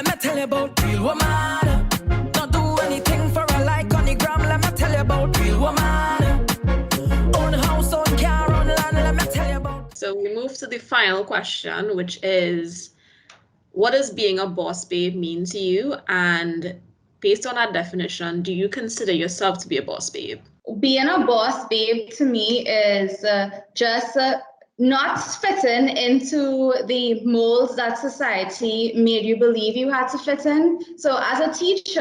let me tell you about real woman. Not do anything for a like on the gram, let me tell you about real woman. Own house, own car, own land, let me tell you about. So we move to the final question, which is, what does being a boss babe mean to you? And based on that definition, do you consider yourself to be a boss babe? Being a boss babe to me is just not fitting into the molds that society made you believe you had to fit in. So as a teacher,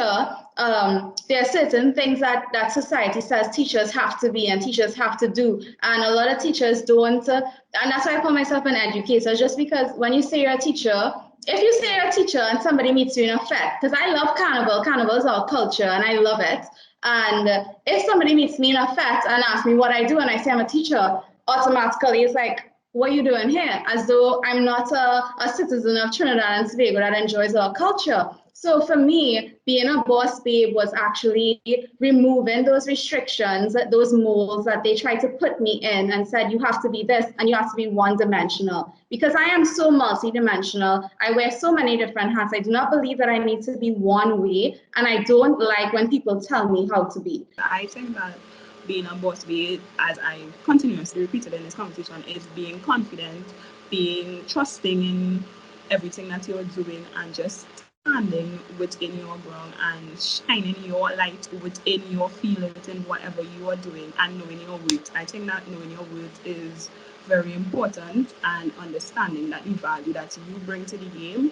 there are certain things that society says teachers have to be and teachers have to do. And a lot of teachers don't. And that's why I call myself an educator, just because when you say you're a teacher, if you say you're a teacher and somebody meets you in a fete, because I love carnival, carnival is our culture and I love it. And if somebody meets me in a fete and asks me what I do and I say I'm a teacher, automatically it's like, what are you doing here? As though I'm not a citizen of Trinidad and Tobago that enjoys our culture. So for me, being a boss babe was actually removing those restrictions, those molds that they tried to put me in and said, you have to be this and you have to be one-dimensional. Because I am so multi-dimensional. I wear so many different hats. I do not believe that I need to be one way. And I don't like when people tell me how to be. I think that being a boss babe, as I continuously repeated in this conversation, is being confident, being trusting in everything that you're doing and just standing within your ground and shining your light within your field, within whatever you are doing and knowing your worth. I think that knowing your worth is very important, and understanding that the value that you bring to the game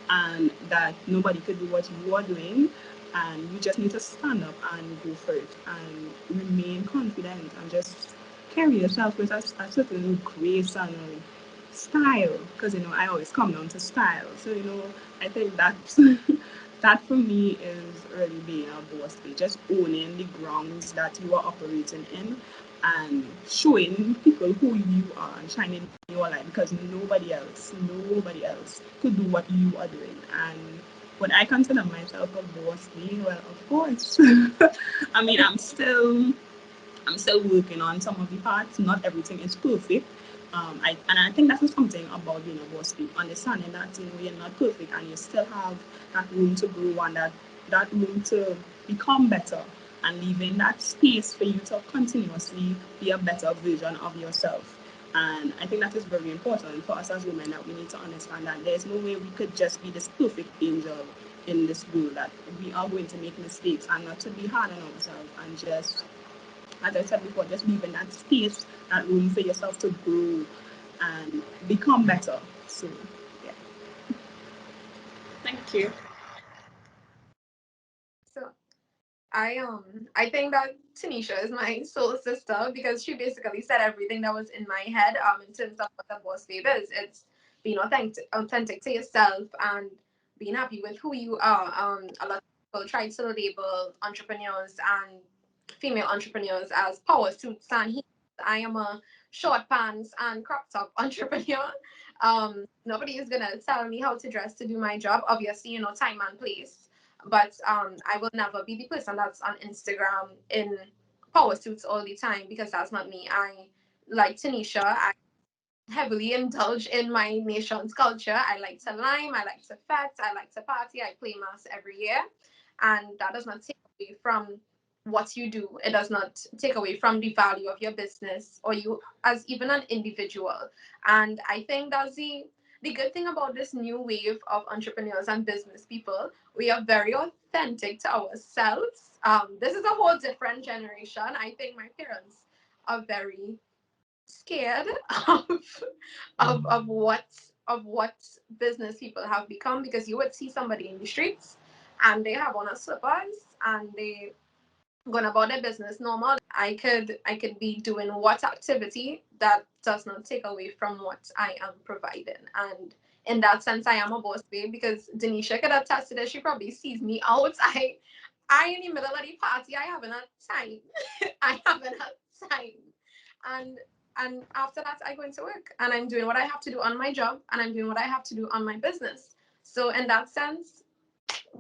and that nobody could do what you are doing, and you just need to stand up and go for it and remain confident and just carry yourself with a certain grace and style, because I always come down to style. So I think that that for me is really being a boss babe, just owning the grounds that you are operating in and showing people who you are and shining your light, because nobody else could do what you are doing. And would I consider myself a boss babe? Well, of course. I mean, I'm still working on some of the parts. Not everything is perfect. I think that's something about being a boss babe, understanding that you're not perfect and you still have that room to grow and that room to become better, and leaving that space for you to continuously be a better version of yourself. And I think that is very important for us as women, that we need to understand that there's no way we could just be this perfect angel in this world, that we are going to make mistakes, and not to be hard on ourselves, and just, as I said before, just leaving that space, that room for yourself to grow and become better. So, yeah. Thank you. So I think that Tanisha is my soul sister, because she basically said everything that was in my head in terms of what a boss babe is. It's being authentic to yourself and being happy with who you are. A lot of people try to label entrepreneurs and female entrepreneurs as power suits and heels. I am a short pants and crop top entrepreneur. Nobody is gonna tell me how to dress to do my job. Obviously, time and place. But I will never be the person that's on Instagram in power suits all the time, because that's not me. I, like Tanisha, I heavily indulge in my nation's culture. I like to lime, I like to fete, I like to party, I play mass every year. And that does not take away from what you do. It does not take away from the value of your business or you as even an individual. And I think that's the good thing about this new wave of entrepreneurs and business people. We are very authentic to ourselves. This is a whole different generation. I think my parents are very scared of what business people have become, because you would see somebody in the streets and they have on a slippers and they going about their business normal. I could be doing what activity that does not take away from what I am providing. And in that sense, I am a boss babe, because Denisha could attest to this. She probably sees me out. I in the middle of the party, I haven't had time. I haven't had time. And after that, I go into work and I'm doing what I have to do on my job and I'm doing what I have to do on my business. So in that sense,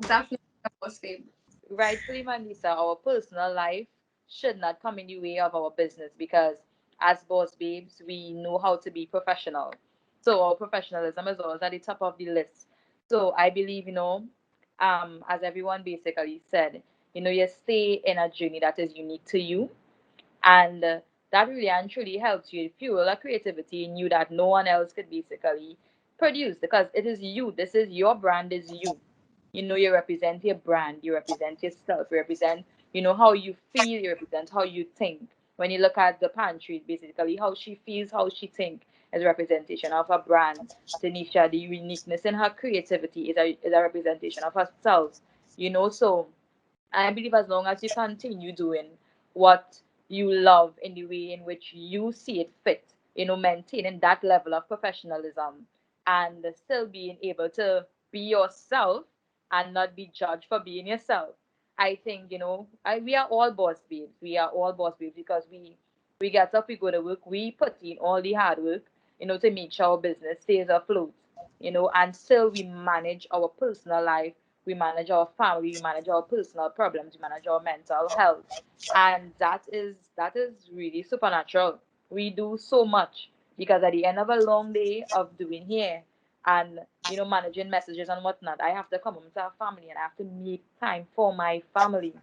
definitely a boss babe. Rightfully, Mandisa, our personal life should not come in the way of our business, because as boss babes, we know how to be professional. So our professionalism is always at the top of the list. So I believe, as everyone basically said, you stay in a journey that is unique to you, and that really and truly helps you fuel a creativity in you that no one else could basically produce, because it is you. This is your brand, is you. You represent your brand, you represent yourself, you represent, how you feel, you represent how you think. When you look at the pantry, basically how she feels, how she think is a representation of her brand. Tanisha, the uniqueness in her creativity is a representation of herself. So I believe as long as you continue doing what you love in the way in which you see it fit, maintaining that level of professionalism and still being able to be yourself and not be judged for being yourself. I think, we are all boss babes. We are all boss babes because we get up, we go to work, we put in all the hard work, to make sure our business stays afloat, and still we manage our personal life, we manage our family, we manage our personal problems, we manage our mental health. And that is really supernatural. We do so much because at the end of a long day of doing here and managing messages and whatnot, I have to come home to a family and I have to make time for my family.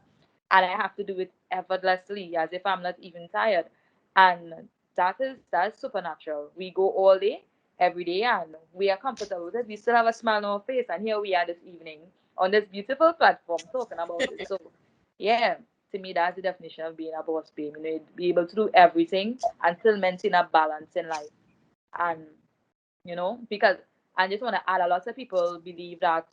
And I have to do it effortlessly as if I'm not even tired. And that's supernatural. We go all day, every day, and we are comfortable with it. We still have a smile on our face, and here we are this evening on this beautiful platform talking about it. So yeah, to me that's the definition of being a boss babe. Be able to do everything and still maintain a balance in life. And because I just want to add, a lot of people believe that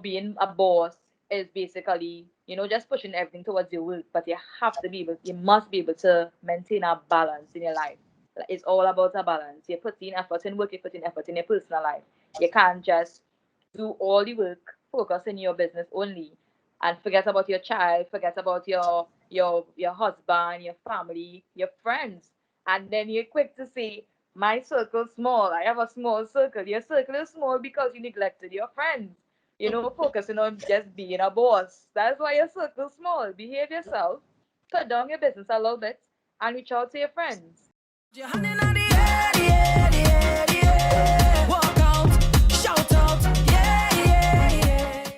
being a boss is basically, just pushing everything towards your work, but you must be able to maintain a balance in your life. It's all about a balance. You put in effort in work, you put in effort in your personal life. You can't just do all the work, focus in your business only, and forget about your child, forget about your husband, your family, your friends. And then you're quick to say, my circle's small. I have a small circle. Your circle is small because you neglected your friends, focusing on just being a boss. That's why your circle's small. Behave yourself, cut down your business a little bit, and reach out to your friends. Your hand in the air, the air, the air.